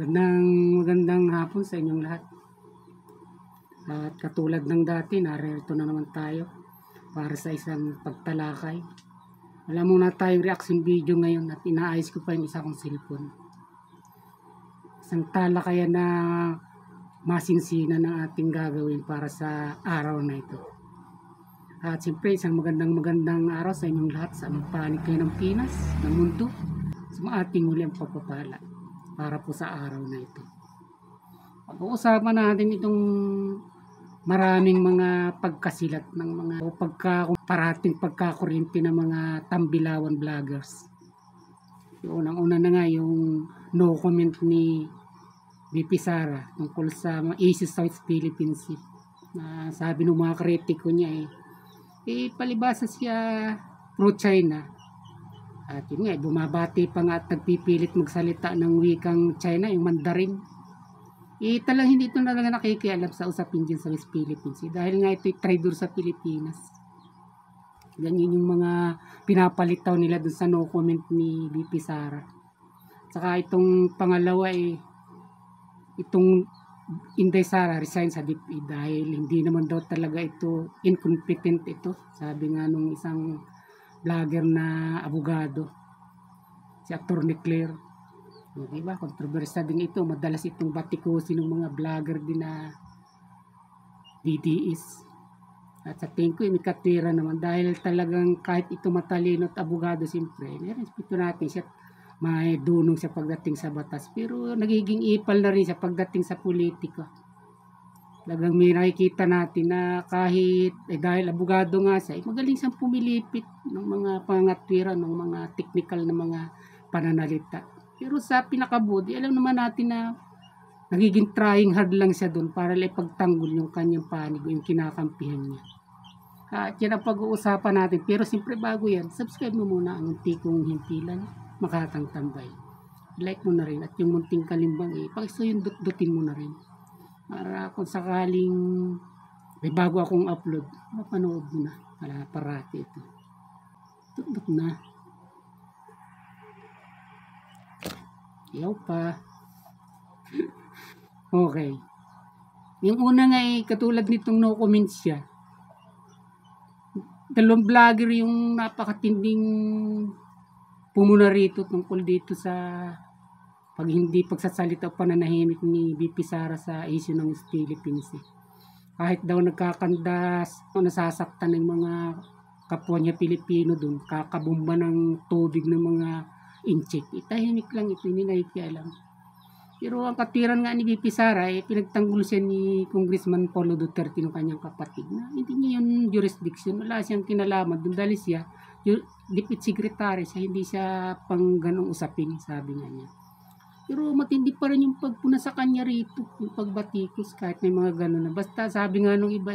Magandang hapon sa inyong lahat. At katulad ng dati, narito na naman tayo para sa isang pagtalakay. Wala muna tayong reaction video ngayon at inaayos ko pa yung isa kong cellphone. Isang talakayan na masinsinan ng ating gagawin para sa araw na ito. At siyempre, isang magandang araw sa inyong lahat sa anong panig kayo ng Pinas, ng mundo, sa ating muli ang pagpapala para po sa araw na ito. Pag-uusapan natin itong maraming mga pagkasilat ng mga parating pagkakuryente ng mga tambilawan vloggers. Yung unang-una na nga yung no comment ni BP Sara tungkol sa issues sa South Philippine Sea. Sabi ng mga kritiko niya palibasa siya pro-China. At yun nga, bumabati pa nga at nagpipilit magsalita ng wikang China, yung Mandarin. Talang hindi ito talaga nakikialam sa usapin dyan sa West Philippines. Dahil nga ito'y traitor sa Pilipinas. Ganyan yung mga pinapalitaw nila dun sa no comment ni BP Sara. Saka itong pangalawa itong Inday Sara resign sa DepEd dahil hindi naman daw talaga ito, incompetent ito. Sabi nga nung isang vlogger na abogado, si Attorney Claire. Diba? Kontrobersya din ito. Madalas itong batikusin ng mga vlogger din na DDS. At sa tingin ko, may katwira naman dahil talagang kahit ito matalino at abogado, siyempre, respeto natin siya. May dunong siya pagdating sa batas. Pero nagiging ipal na rin siya pagdating sa politika. Talagang may nakikita natin na kahit dahil abogado nga siya, magaling siyang pumilipit ng mga pangatwira, ng mga technical na mga pananalita. Pero sa pinakabuti, alam naman natin na nagiging trying hard lang siya doon para ipagtanggol yung kanyang panig o yung kinakampihan niya. At yan ang pag-uusapan natin. Pero siyempre bago yan, subscribe mo muna ang Tikong Himpilan, Makatang Tambay. Like mo na rin at yung munting kalimbang pakisuyundot-dutin mo na rin. Para kung sakaling may bago akong upload, mapanood mo na. Wala parati ito. Tundot na. Yaw pa. Okay. Yung una nga katulad nitong no comment siya. Dalawang vlogger yung napakatinding pumuna rito tungkol dito sa pag hindi pagsasalita o pananahimik ni BP Sara sa issue ng Philippines. Kahit daw nagkakandas o nasasaktan ng mga kapwa niya Pilipino doon, kakabumba ng tubig ng mga inchik. Tahimik lang ito, hindi nakikialam. Pero ang katiran nga ni BP Sara, pinagtanggol siya ni Congressman Paulo Duterte ng kanyang kapatid na hindi niya yung jurisdiction, wala siyang kinalaman doon dahil siya, Deputy Secretary siya, hindi siya pang ganong usapin, sabi nga niya. Pero matindi pa rin yung pagpuna sa kanya rito, yung pagbatikos kahit may mga gano'n na. Basta sabi nga nung iba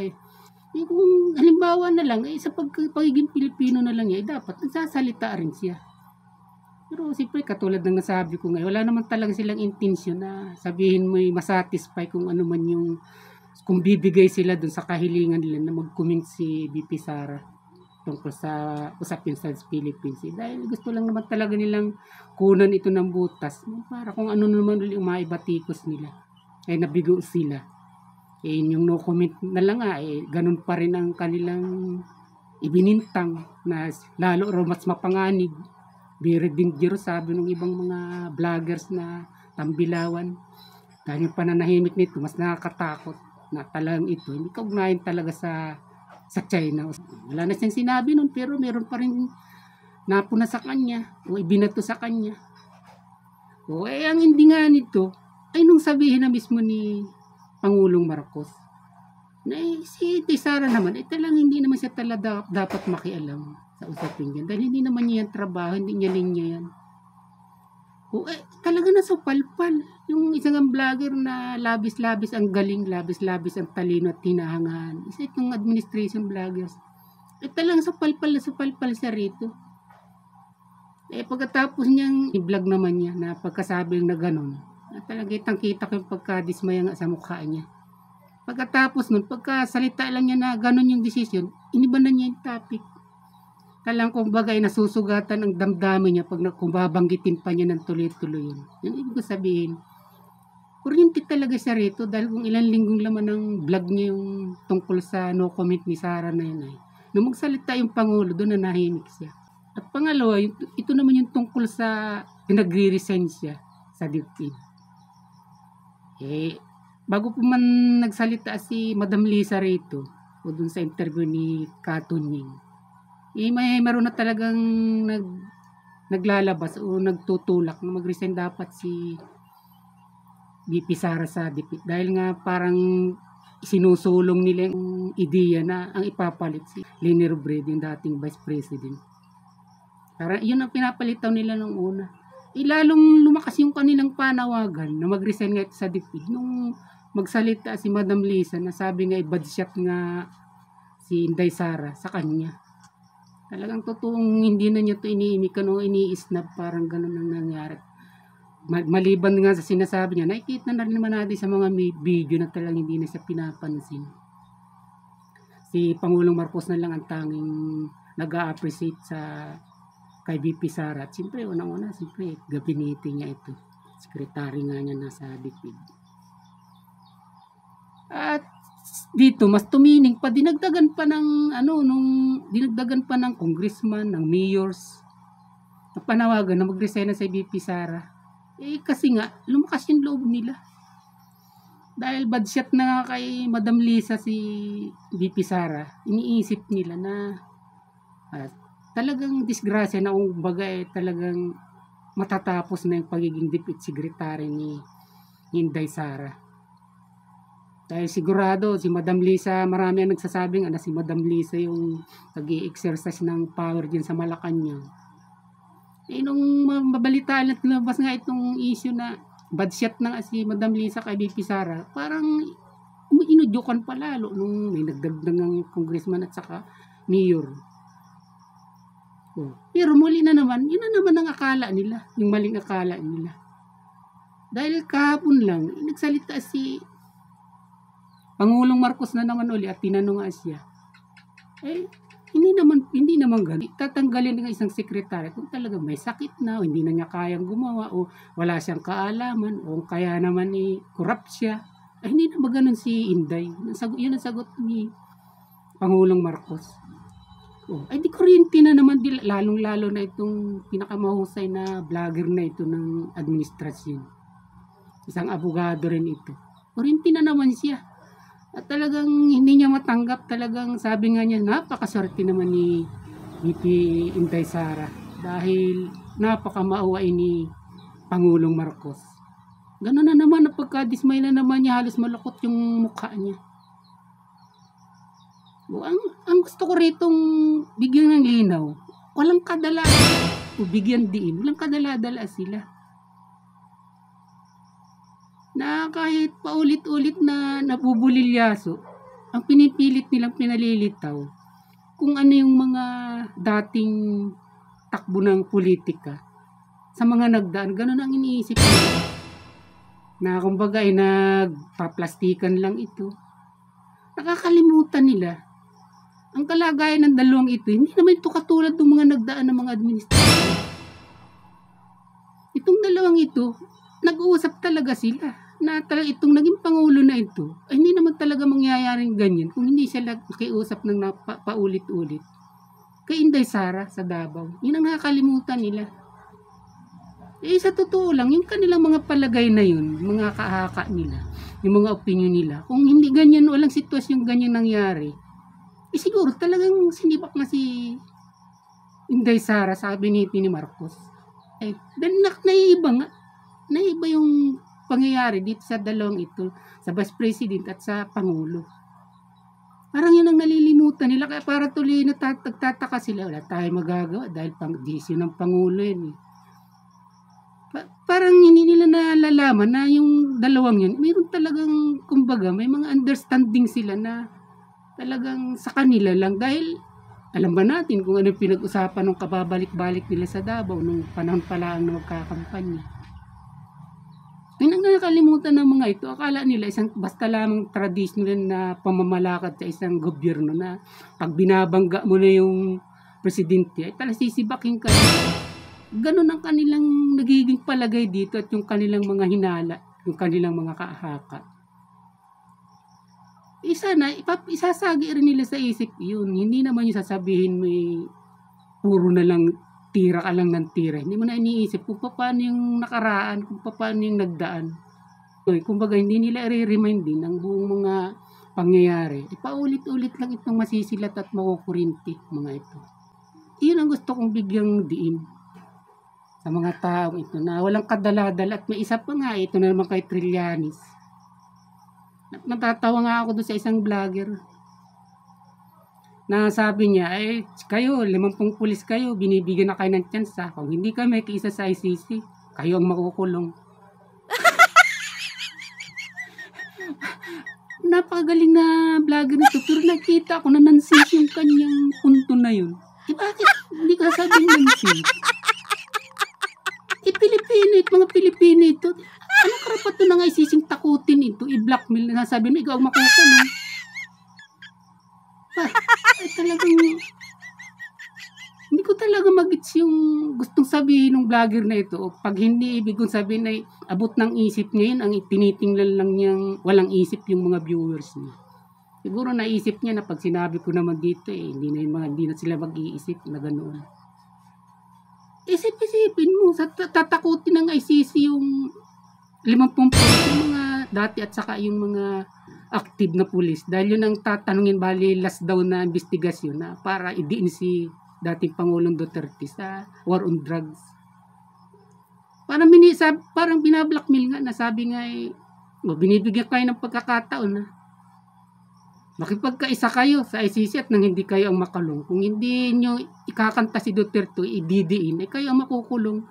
kung halimbawa na lang, sa pagiging Pilipino na lang niya, dapat nagsasalita rin siya. Pero siyempre katulad ng nasabi ko ngayon, wala naman talaga silang intensyon na sabihin mo masatisfy kung ano man yung, kung bibigay sila dun sa kahilingan nila na mag-comment si BP Sara tungkol sa usapin sa Philippines. Dahil gusto lang naman talaga nilang kunan ito ng butas para kung ano naman ulit maibatikos nila ay nabigo sila. Yung no comment na lang ganun pa rin ang kanilang ibinintang na lalo raw mas mapanganib. Very dangerous sabi ng ibang mga vloggers na tambilawan. Dahil yung pananahimik nito mas nakakatakot na talagang ito hindi kaugnayan talaga sa China. Wala na siyang sinabi nun pero meron pa rin napuna sa kanya o ibinato sa kanya. Ang hindi nga nito ay nung sabihin na mismo ni Pangulong Marcos na si Sara naman talagang hindi naman siya talaga dapat makialam sa usapin yan dahil hindi naman niya yan trabaho, hindi niya linya yan. Talaga na palpal yung isang vlogger na labis-labis ang galing, labis-labis ang talino at hinahangaan. Isa itong administration vloggers. Talagang palpal siya rito. Pagkatapos niyang i-vlog naman niya na pagkasabi na gano'n, talaga kitang-kita ko yung pagkadismaya nga sa mukha niya. Pagkatapos nun, pagkasalita lang niya na gano'n yung decision, iniba na niya yung topic. Talang kumbaga ay nasusugatan ang damdamin niya pag kung babanggitin pa niya ng tuloy-tuloy yun. Yung ibig sabihin, kuryente talaga siya rito dahil kung ilang linggong laman ng vlog niya yung tungkol sa no comment ni Sara na yun ay. Nung magsalita yung Pangulo, doon na nahimik siya. At pangalawa, ito naman yung tungkol sa pinagre-resign siya sa DepEd. Bago po man nagsalita si Madam Lisa rito, o dun sa interview ni Katunying, mayroon na talagang naglalabas o nagtutulak na mag-resign dapat si VP Sara sa DepEd dahil nga parang sinusulong nila yung ideya na ang ipapalit si Leni Robredo, yung dating Vice President. Parang yun ang pinapalitaw nila nung una. Lalong lumakas yung kanilang panawagan na mag-resign nga ito sa DepEd nung magsalita si Madam Lisa na sabi nga bad shot nga si Inday Sara sa kanya. Talagang totoong hindi na niya ito iniimikan o ini-snap, parang ganun ang nangyari. Maliban nga sa sinasabi niya, nakikita na rin naman natin sa mga video na talagang hindi na siya pinapansin. Si Pangulong Marcos na lang ang tanging nag-a-appreciate sa kay VP Sara. At siyempre, unang-una, siyempre, gabinete niya ito. Sekretary nga niya nasa DepEd. At dito, mas tumining pa, dinagdagan pa ng congressman, ng mayors, na panawagan na mag-resign na sa VP Sara. Kasi nga, lumakas yung loob nila. Dahil bad shot na nga kay Madam Lisa si VP Sara, iniisip nila na talagang disgrasya na kung baga talagang matatapos na yung pagiging DepEd Secretary ni Inday Sara. Dahil sigurado si Madam Lisa, marami ang nagsasabing si Madam Lisa yung nag-i-exercise ng power dyan sa Malacanang. Nung mabalitaan at lumabas nga itong issue na bad shot na si Madam Lisa kay VP Sara, parang inudyukan pa lalo nung may nagdagdag ng congressman at saka mayor. Pero muli na naman, yun na naman ang akala nila, yung maling akala nila. Dahil kahapon lang, nagsalita si Pangulong Marcos na naman uli at tinanong nga siya, hindi naman ganun. Tatanggalin ng isang sekretary kung talaga may sakit na o hindi na niya kayang gumawa o wala siyang kaalaman o kaya naman corrupt siya. Hindi naman ganun si Inday. Yun ang sagot ni Pangulong Marcos. Di kuryente na naman, lalong-lalo na itong pinakamahusay na vlogger na ito ng administrasyon. Isang abogado rin ito. Kuryente na naman siya. At talagang hindi niya matanggap, talagang sabi nga niya, napakaswerte naman ni VP Inday Sara dahil napakamauwain ni Pangulong Marcos. Gano'n na naman, napagkadismay na naman niya, halos malukot yung mukha niya. Ang gusto ko ritong bigyan ng linaw, walang kadala-dala o bigyan diin, walang kadala-dala sila. Na kahit paulit-ulit na nabubulilyaso, ang pinipilit nilang pinalilitaw kung ano yung mga dating takbo ng politika sa mga nagdaan. Ganun ang iniisip nila. Na kumbaga ay nagpaplastikan lang ito. Nakakalimutan nila. Ang kalagayan ng dalawang ito, hindi naman ito katulad ng mga nagdaan ng mga administrasyon. Itong dalawang ito, nag-uusap talaga sila na itong naging pangulo na ito ay hindi naman talaga mangyayaring ganyan kung hindi sila nakiusap ng paulit-ulit kay Inday Sara sa Davao. Yun ang nakakalimutan nila. Sa totoo lang, yung kanilang mga palagay na yun, mga kahaka nila, yung mga opinion nila, kung hindi ganyan, walang sitwasyon ganyan nangyari, siguro talagang sinibak na si Inday Sara, sabi ni Marcos. Then naiba yung pangyayari dito sa dalawang ito, sa Vice President at sa Pangulo. Parang yun ang nalilimutan nila, kaya para tuloy nagtataka sila, wala tayo magagawa dahil pang-desisyon ng Pangulo yun. Parang hindi nila nalalaman na yung dalawang yun, mayroon talagang, kumbaga, may mga understanding sila na talagang sa kanila lang, dahil alam ba natin kung ano pinag-usapan ng kababalik-balik nila sa Davao nung panahon pa lang na magkakampanya. Yung nakakalimutan ng mga ito, akala nila isang basta lamang traditional na pamamalakad sa isang gobyerno na pag binabangga mo na yung presidente ay talasisibakin ka. Ganun ang kanilang nagiging palagay dito at yung kanilang mga hinala yung kanilang mga kahaka. Isa na, isasagi rin nila sa isip yun. Hindi naman yung sasabihin mo puro na lang tira ka lang ng tira. Hindi mo na iniisip kung paano yung nakaraan, kung paano yung nagdaan. Kumbaga, hindi nila i-remind din ang buong mga pangyayari. Paulit-ulit lang itong masisilat at makukurinti, mga ito. Iyon ang gusto kong bigyang diin sa mga taong ito na walang kadaladal at may isa pa nga, ito na naman kay Trillanes. Natatawa nga ako doon sa isang vlogger na sabi niya, kayo, 50 pulis kayo, binibigyan na kayo ng tsansa. Kung hindi kami kaisa sa ICC, kayo ang makukulong. Napakagaling na vlogger nito, pero nakita ko na nansins yung kanyang punto na yun. Bakit hindi ka sabing nansins? Pilipino ito, mga Pilipino ito. Ano karapat na nga isising takutin ito, i-blackmail na sabi mo, ikaw ang makukulong. Talagang, hindi ko talaga mag-gets yung gustong sabihin ng vlogger na ito. Pag hindi, ibig kong sabihin ay abot ng isip niya yun, ang tinitingnan lang niyang walang isip yung mga viewers niya. Siguro naisip niya na pag sinabi ko naman dito, hindi na sila mag-iisip na ganoon. Isip-isipin mo, tatakutin ng ICC yung 50 yung mga dati at saka yung mga active na pulis. Dahil yun ang tatanungin, bali last daw na investigasyon na para idiin si dating Pangulong Duterte sa war on drugs. Parang binablackmail nga na sabi nga binibigyan kayo ng pagkakataon na makipagkaisa kayo sa ICC at nang hindi kayo ang makulong. Kung hindi nyo ikakanta si Duterte, ididiin, kayo ang makukulong.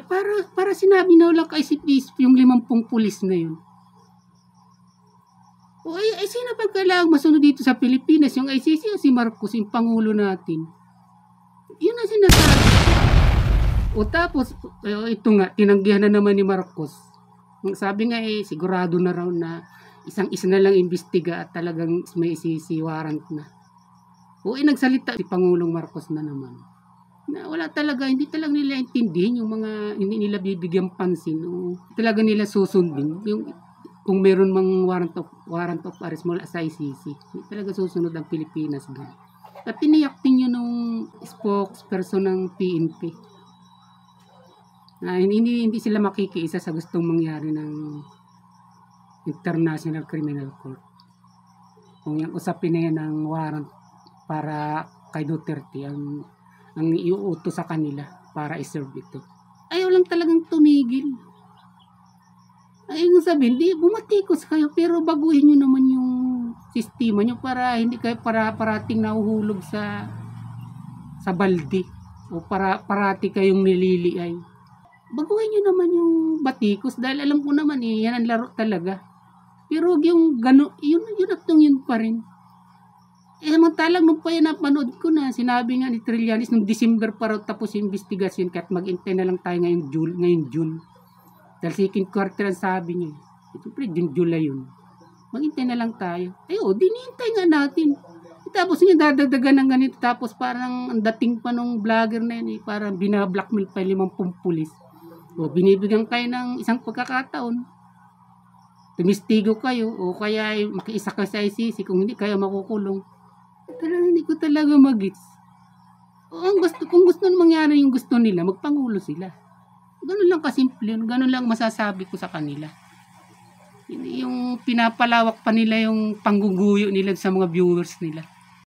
Para sinabi na lang kay ICC yung 50 pulis na yun. Sino ba kailangang masunod dito sa Pilipinas? Yung ICC o si Marcos, yung Pangulo natin? Yun ang sinasabi. O tapos, ito nga, tinanggihan na naman ni Marcos. Sabi nga sigurado na raw na isang-isa na lang imbestiga at talagang may ICC warrant na. Nagsalita si Pangulong Marcos na naman. Na hindi talaga nila intindihin yung mga, hindi nila bibigyan pansin. Talaga nila susundin. Kung meron mang warrant of arrest mula sa ICC, hindi talaga susunod ang Pilipinas doon. At tiniyak din yun nung spokesperson ng PNP. Hindi sila makikiisa sa gustong mangyari ng International Criminal Court. Kung yung usapin na yan ng warrant para kay Duterte ang iuutos sa kanila para iserve ito. Ayaw lang talagang tumigil. Ayaw sabihin, bumatikos kayo pero baguhin nyo naman yung sistema nyo para hindi kayo parating nahuhulog sa balde o parati kayong nililiay. Baguhin nyo naman yung batikos dahil alam ko naman yan ang laro talaga. Pero yung gano'n, yun pa rin. Samantalang nung pa yan napanood ko na, sinabi nga ni Trillanes, nung December pa raw tapos yung investigasyon, kahit mag-intay na lang tayo ngayong June. Dahil second quarter ang sabi niya. Siyempre, July yun. Mag-intay na lang tayo. Dinihintay nga natin. Tapos niya dadagdagan ng ganito, tapos parang ang dating pa nung vlogger na yun, parang binablackmail pa 50 pulis. Binibigyan kayo ng isang pagkakataon. Tumistigo kayo o kaya makiisa kayo sa ICC kung hindi kayo makukulong. Talagang hindi ko talaga mag-gets. Kung gusto mangyari yung gusto nila, magpangulo sila. Ganun lang kasimple yun. Ganun lang masasabi ko sa kanila. Yung pinapalawak pa nila yung pangguguyo nila sa mga viewers nila.